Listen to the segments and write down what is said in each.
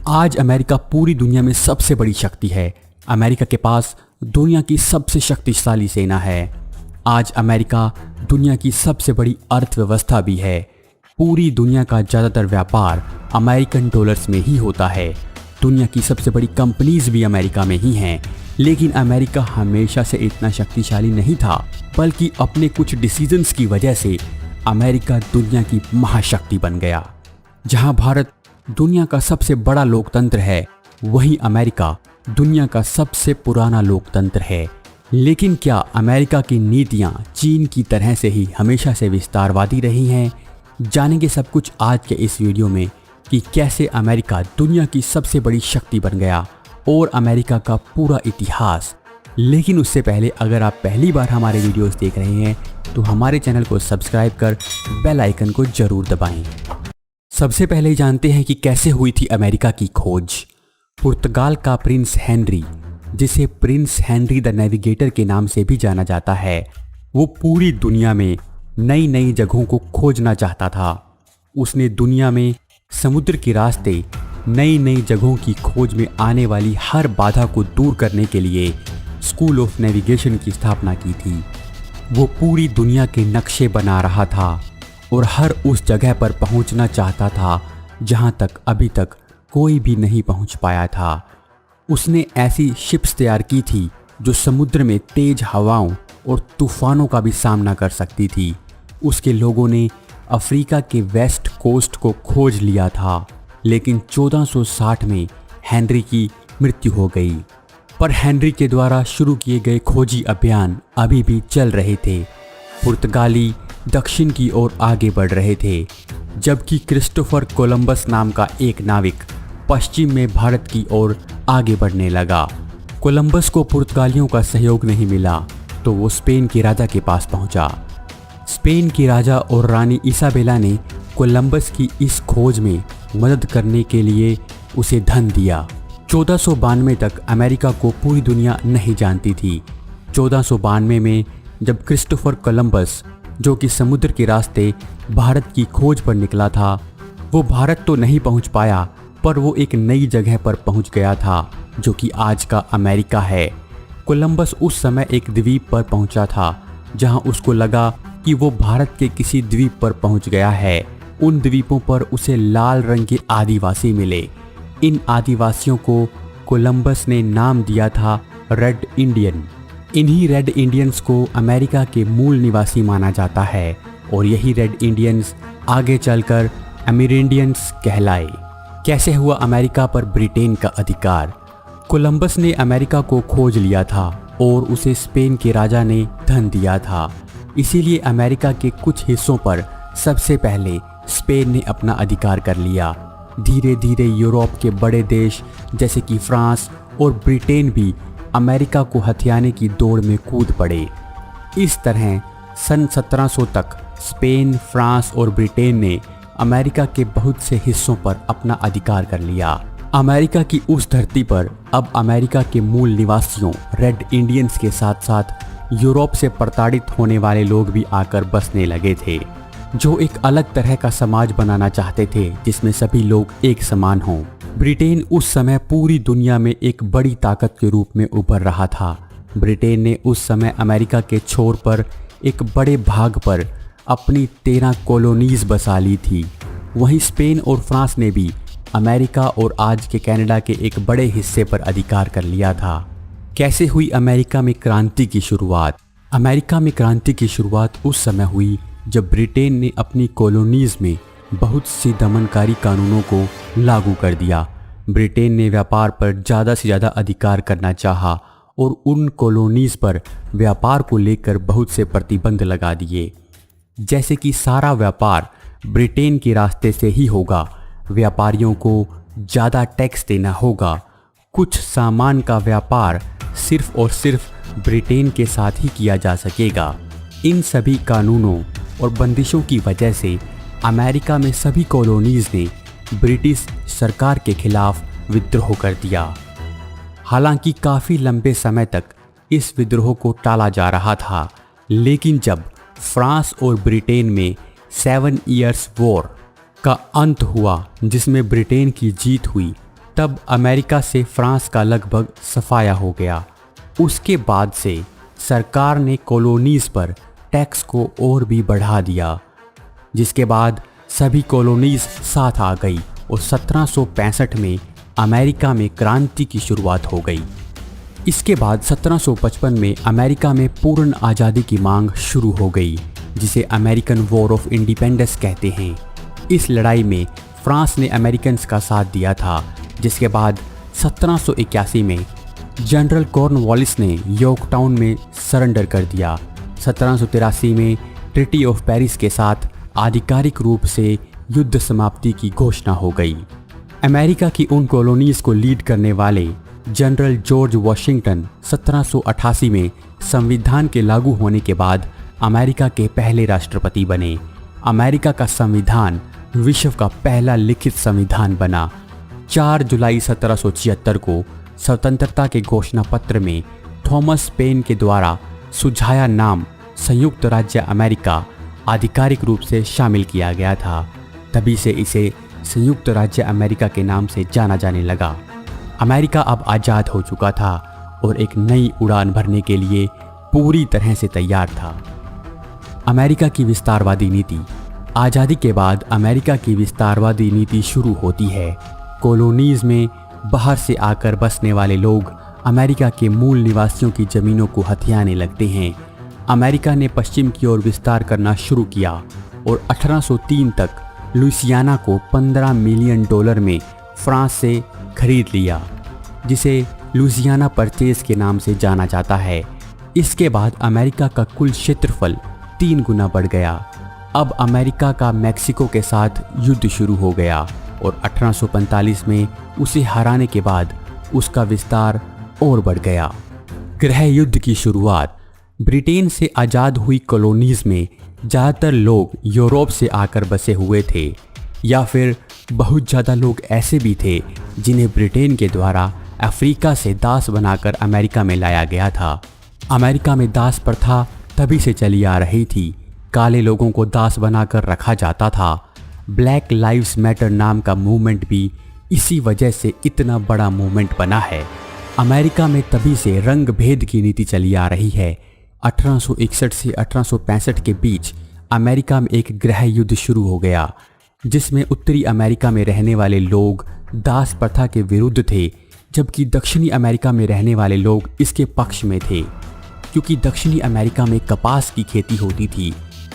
आज अमेरिका पूरी दुनिया में सबसे बड़ी शक्ति है। अमेरिका के पास दुनिया की सबसे शक्तिशाली सेना है। आज अमेरिका दुनिया की सबसे बड़ी अर्थव्यवस्था भी है। पूरी दुनिया का ज़्यादातर व्यापार अमेरिकन डॉलर्स में ही होता है। दुनिया की सबसे बड़ी कंपनीज भी अमेरिका में ही हैं। लेकिन अमेरिका हमेशा से इतना शक्तिशाली नहीं था, बल्कि अपने कुछ डिसीजंस की वजह से अमेरिका दुनिया की महाशक्ति बन गया। जहां भारत दुनिया का सबसे बड़ा लोकतंत्र है, वहीं अमेरिका दुनिया का सबसे पुराना लोकतंत्र है। लेकिन क्या अमेरिका की नीतियां चीन की तरह से ही हमेशा से विस्तारवादी रही हैं? जानेंगे सब कुछ आज के इस वीडियो में कि कैसे अमेरिका दुनिया की सबसे बड़ी शक्ति बन गया और अमेरिका का पूरा इतिहास। लेकिन उससे पहले अगर आप पहली बार हमारे वीडियोस देख रहे हैं तो हमारे चैनल को सब्सक्राइब कर बेल आइकन को जरूर दबाएं। सबसे पहले जानते हैं कि कैसे हुई थी अमेरिका की खोज। पुर्तगाल का प्रिंस हेनरी, जिसे प्रिंस हेनरी द नेविगेटर के नाम से भी जाना जाता है, वो पूरी दुनिया में नई नई जगहों को खोजना चाहता था। उसने दुनिया में समुद्र के रास्ते नई नई जगहों की खोज में आने वाली हर बाधा को दूर करने के लिए स्कूल ऑफ नेविगेशन की स्थापना की थी। वो पूरी दुनिया के नक्शे बना रहा था और हर उस जगह पर पहुंचना चाहता था जहां तक अभी तक कोई भी नहीं पहुंच पाया था। उसने ऐसी शिप्स तैयार की थी जो समुद्र में तेज हवाओं और तूफानों का भी सामना कर सकती थी। उसके लोगों ने अफ्रीका के वेस्ट कोस्ट को खोज लिया था, लेकिन 1460 में हेनरी की मृत्यु हो गई। पर हेनरी के द्वारा शुरू किए गए खोजी अभियान अभी भी चल रहे थे। पुर्तगाली दक्षिण की ओर आगे बढ़ रहे थे, जबकि क्रिस्टोफर कोलंबस नाम का एक नाविक पश्चिम में भारत की ओर आगे बढ़ने लगा। कोलंबस को पुर्तगालियों का सहयोग नहीं मिला तो वो स्पेन के राजा के पास पहुंचा। स्पेन के राजा और रानी इसाबेला ने कोलंबस की इस खोज में मदद करने के लिए उसे धन दिया। 1492 तक अमेरिका को पूरी दुनिया नहीं जानती थी। 1492 में जब क्रिस्टोफर कोलंबस, जो कि समुद्र के रास्ते भारत की खोज पर निकला था, वो भारत तो नहीं पहुंच पाया, पर वो एक नई जगह पर पहुंच गया था जो कि आज का अमेरिका है। कोलंबस उस समय एक द्वीप पर पहुंचा था जहां उसको लगा कि वो भारत के किसी द्वीप पर पहुंच गया है। उन द्वीपों पर उसे लाल रंग के आदिवासी मिले। इन आदिवासियों को कोलंबस ने नाम दिया था रेड इंडियन। इन्हीं रेड इंडियंस को अमेरिका के मूल निवासी माना जाता है और यही रेड इंडियंस आगे चलकर अमेरिंडियंस कहलाए। कैसे हुआ अमेरिका पर ब्रिटेन का अधिकार? कोलंबस ने अमेरिका को खोज लिया था और उसे स्पेन के राजा ने धन दिया था। इसीलिए अमेरिका के कुछ हिस्सों पर सबसे पहले स्पेन ने अपना अधिकार कर लिया। धीरे धीरे यूरोप के बड़े देश जैसे कि फ्रांस और ब्रिटेन भी अमेरिका को हथियाने की दौड़ में कूद पड़े। इस तरह सन 1700 तक स्पेन, फ्रांस और ब्रिटेन ने अमेरिका के बहुत से हिस्सों पर अपना अधिकार कर लिया। अमेरिका की उस धरती पर अब अमेरिका के मूल निवासियों रेड इंडियंस के साथ साथ यूरोप से प्रताड़ित होने वाले लोग भी आकर बसने लगे थे, जो एक अलग तरह का समाज बनाना चाहते थे जिसमें सभी लोग एक समान हों। ब्रिटेन उस समय पूरी दुनिया में एक बड़ी ताकत के रूप में उभर रहा था। ब्रिटेन ने उस समय अमेरिका के छोर पर एक बड़े भाग पर अपनी 13 कॉलोनीज बसा ली थी। वहीं स्पेन और फ्रांस ने भी अमेरिका और आज के कनाडा के एक बड़े हिस्से पर अधिकार कर लिया था। कैसे हुई अमेरिका में क्रांति की शुरुआत? अमेरिका में क्रांति की शुरुआत उस समय हुई जब ब्रिटेन ने अपनी कॉलोनीज में बहुत सी दमनकारी कानूनों को लागू कर दिया। ब्रिटेन ने व्यापार पर ज़्यादा से ज़्यादा अधिकार करना चाहा और उन कॉलोनीज पर व्यापार को लेकर बहुत से प्रतिबंध लगा दिए, जैसे कि सारा व्यापार ब्रिटेन के रास्ते से ही होगा, व्यापारियों को ज़्यादा टैक्स देना होगा, कुछ सामान का व्यापार सिर्फ और सिर्फ ब्रिटेन के साथ ही किया जा सकेगा। इन सभी कानूनों और बंदिशों की वजह से अमेरिका में सभी कॉलोनीज ने ब्रिटिश सरकार के खिलाफ विद्रोह कर दिया। हालांकि काफ़ी लंबे समय तक इस विद्रोह को टाला जा रहा था, लेकिन जब फ्रांस और ब्रिटेन में 7 ईयर्स वॉर का अंत हुआ जिसमें ब्रिटेन की जीत हुई, तब अमेरिका से फ्रांस का लगभग सफाया हो गया। उसके बाद से सरकार ने कॉलोनीज़ पर टैक्स को और भी बढ़ा दिया, जिसके बाद सभी कॉलोनीज़ साथ आ गई और 1765 में अमेरिका में क्रांति की शुरुआत हो गई। इसके बाद 1755 में अमेरिका में पूर्ण आज़ादी की मांग शुरू हो गई, जिसे अमेरिकन वॉर ऑफ इंडिपेंडेंस कहते हैं। इस लड़ाई में फ्रांस ने अमेरिकन्स का साथ दिया था, जिसके बाद 1781 में जनरल कॉर्नवालिस ने यॉर्कटाउन में सरेंडर कर दिया। 1783 में ट्रीटी ऑफ पेरिस के साथ आधिकारिक रूप से युद्ध समाप्ति की घोषणा हो गई। अमेरिका की उन कॉलोनीज़ को लीड करने वाले जनरल जॉर्ज वॉशिंगटन 1788 में संविधान के लागू होने के बाद अमेरिका के पहले राष्ट्रपति बने। अमेरिका का संविधान विश्व का पहला लिखित संविधान बना। 4 जुलाई 1776 को स्वतंत्रता के घोषणा पत्र में थॉमस पेन के द्वारा सुझाया नाम संयुक्त राज्य अमेरिका आधिकारिक रूप से शामिल किया गया था। तभी से इसे संयुक्त राज्य अमेरिका के नाम से जाना जाने लगा। अमेरिका अब आज़ाद हो चुका था और एक नई उड़ान भरने के लिए पूरी तरह से तैयार था। अमेरिका की विस्तारवादी नीति। आज़ादी के बाद अमेरिका की विस्तारवादी नीति शुरू होती है। कॉलोनीज़ में बाहर से आकर बसने वाले लोग अमेरिका के मूल निवासियों की ज़मीनों को हथियाने लगते हैं। अमेरिका ने पश्चिम की ओर विस्तार करना शुरू किया और 1803 तक लुइसियाना को $15 मिलियन में फ्रांस से खरीद लिया, जिसे लुइसियाना परचेज के नाम से जाना जाता है। इसके बाद अमेरिका का कुल क्षेत्रफल 3 गुना बढ़ गया। अब अमेरिका का मैक्सिको के साथ युद्ध शुरू हो गया और 1845 में उसे हराने के बाद उसका विस्तार और बढ़ गया। गृह युद्ध की शुरुआत। ब्रिटेन से आज़ाद हुई कॉलोनीज़ में ज़्यादातर लोग यूरोप से आकर बसे हुए थे, या फिर बहुत ज़्यादा लोग ऐसे भी थे जिन्हें ब्रिटेन के द्वारा अफ्रीका से दास बनाकर अमेरिका में लाया गया था। अमेरिका में दास प्रथा तभी से चली आ रही थी। काले लोगों को दास बनाकर रखा जाता था। ब्लैक लाइव्स मैटर नाम का मूवमेंट भी इसी वजह से इतना बड़ा मूवमेंट बना है। अमेरिका में तभी से रंग भेद की नीति चली आ रही है। 1861 से 1865 के बीच अमेरिका में एक गृह युद्ध शुरू हो गया, जिसमें उत्तरी अमेरिका में रहने वाले लोग दास प्रथा के विरुद्ध थे, जबकि दक्षिणी अमेरिका में रहने वाले लोग इसके पक्ष में थे, क्योंकि दक्षिणी अमेरिका में कपास की खेती होती थी,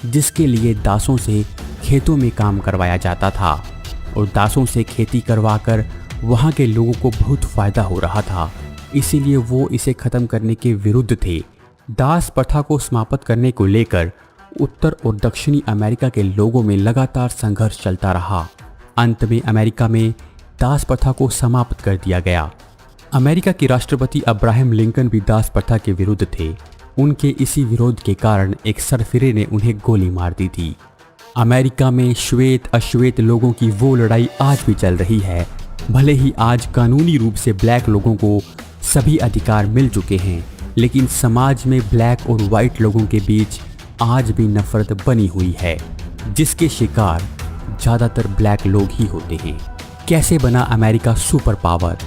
जिसके लिए दासों से खेतों में काम करवाया जाता था और दासों से खेती करवाकर वहाँ के लोगों को बहुत फ़ायदा हो रहा था, इसीलिए वो इसे ख़त्म करने के विरुद्ध थे। दास प्रथा को समाप्त करने को लेकर उत्तर और दक्षिणी अमेरिका के लोगों में लगातार संघर्ष चलता रहा। अंत में अमेरिका में दास प्रथा को समाप्त कर दिया गया। अमेरिका के राष्ट्रपति अब्राहम लिंकन भी दास प्रथा के विरुद्ध थे। उनके इसी विरोध के कारण एक सरफिरे ने उन्हें गोली मार दी थी। अमेरिका में श्वेत अश्वेत लोगों की वो लड़ाई आज भी चल रही है। भले ही आज कानूनी रूप से ब्लैक लोगों को सभी अधिकार मिल चुके हैं, लेकिन समाज में ब्लैक और वाइट लोगों के बीच आज भी नफरत बनी हुई है, जिसके शिकार ज़्यादातर ब्लैक लोग ही होते हैं। कैसे बना अमेरिका सुपर पावर?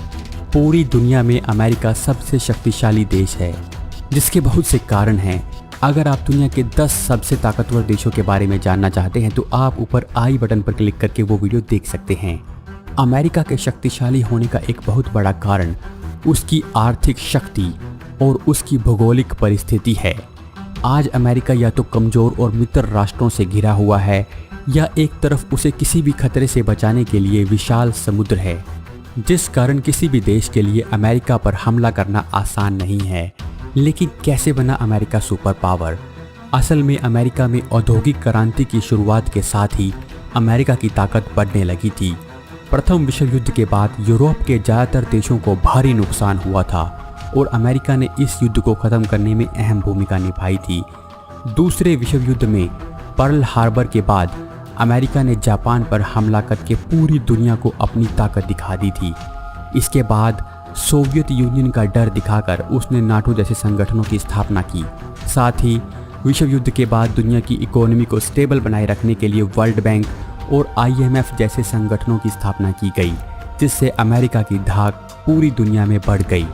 पूरी दुनिया में अमेरिका सबसे शक्तिशाली देश है, जिसके बहुत से कारण हैं। अगर आप दुनिया के 10 सबसे ताकतवर देशों के बारे में जानना चाहते हैं तो आप ऊपर आई बटन पर क्लिक करके वो वीडियो देख सकते हैं। अमेरिका के शक्तिशाली होने का एक बहुत बड़ा कारण उसकी आर्थिक शक्ति और उसकी भौगोलिक परिस्थिति है। आज अमेरिका या तो कमज़ोर और मित्र राष्ट्रों से घिरा हुआ है, या एक तरफ उसे किसी भी खतरे से बचाने के लिए विशाल समुद्र है, जिस कारण किसी भी देश के लिए अमेरिका पर हमला करना आसान नहीं है। लेकिन कैसे बना अमेरिका सुपर पावर? असल में अमेरिका में औद्योगिक क्रांति की शुरुआत के साथ ही अमेरिका की ताकत बढ़ने लगी थी। प्रथम विश्व युद्ध के बाद यूरोप के ज़्यादातर देशों को भारी नुकसान हुआ था और अमेरिका ने इस युद्ध को ख़त्म करने में अहम भूमिका निभाई थी। दूसरे विश्व युद्ध में पर्ल हार्बर के बाद अमेरिका ने जापान पर हमला करके पूरी दुनिया को अपनी ताकत दिखा दी थी। इसके बाद सोवियत यूनियन का डर दिखाकर उसने नाटो जैसे संगठनों की स्थापना की। साथ ही विश्व युद्ध के बाद दुनिया की इकोनॉमी को स्टेबल बनाए रखने के लिए वर्ल्ड बैंक और IMF जैसे संगठनों की स्थापना की गई, जिससे अमेरिका की धाक पूरी दुनिया में बढ़ गई।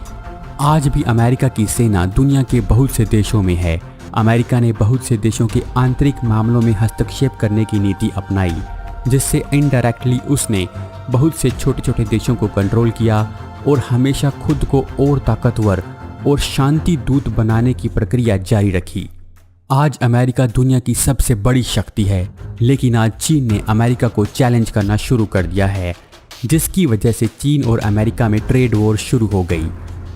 आज भी अमेरिका की सेना दुनिया के बहुत से देशों में है। अमेरिका ने बहुत से देशों के आंतरिक मामलों में हस्तक्षेप करने की नीति अपनाई, जिससे इनडायरेक्टली उसने बहुत से छोटे छोटे देशों को कंट्रोल किया और हमेशा खुद को और ताकतवर और शांति दूत बनाने की प्रक्रिया जारी रखी। आज अमेरिका दुनिया की सबसे बड़ी शक्ति है, लेकिन आज चीन ने अमेरिका को चैलेंज करना शुरू कर दिया है, जिसकी वजह से चीन और अमेरिका में ट्रेड वॉर शुरू हो गई।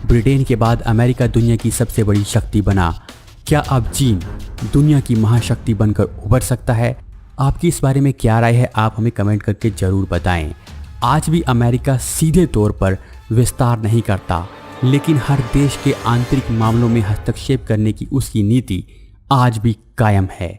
ब्रिटेन के बाद अमेरिका दुनिया की सबसे बड़ी शक्ति बना। क्या अब चीन दुनिया की महाशक्ति बनकर उभर सकता है? आपकी इस बारे में क्या राय है, आप हमें कमेंट करके ज़रूर बताएं। आज भी अमेरिका सीधे तौर पर विस्तार नहीं करता, लेकिन हर देश के आंतरिक मामलों में हस्तक्षेप करने की उसकी नीति आज भी कायम है।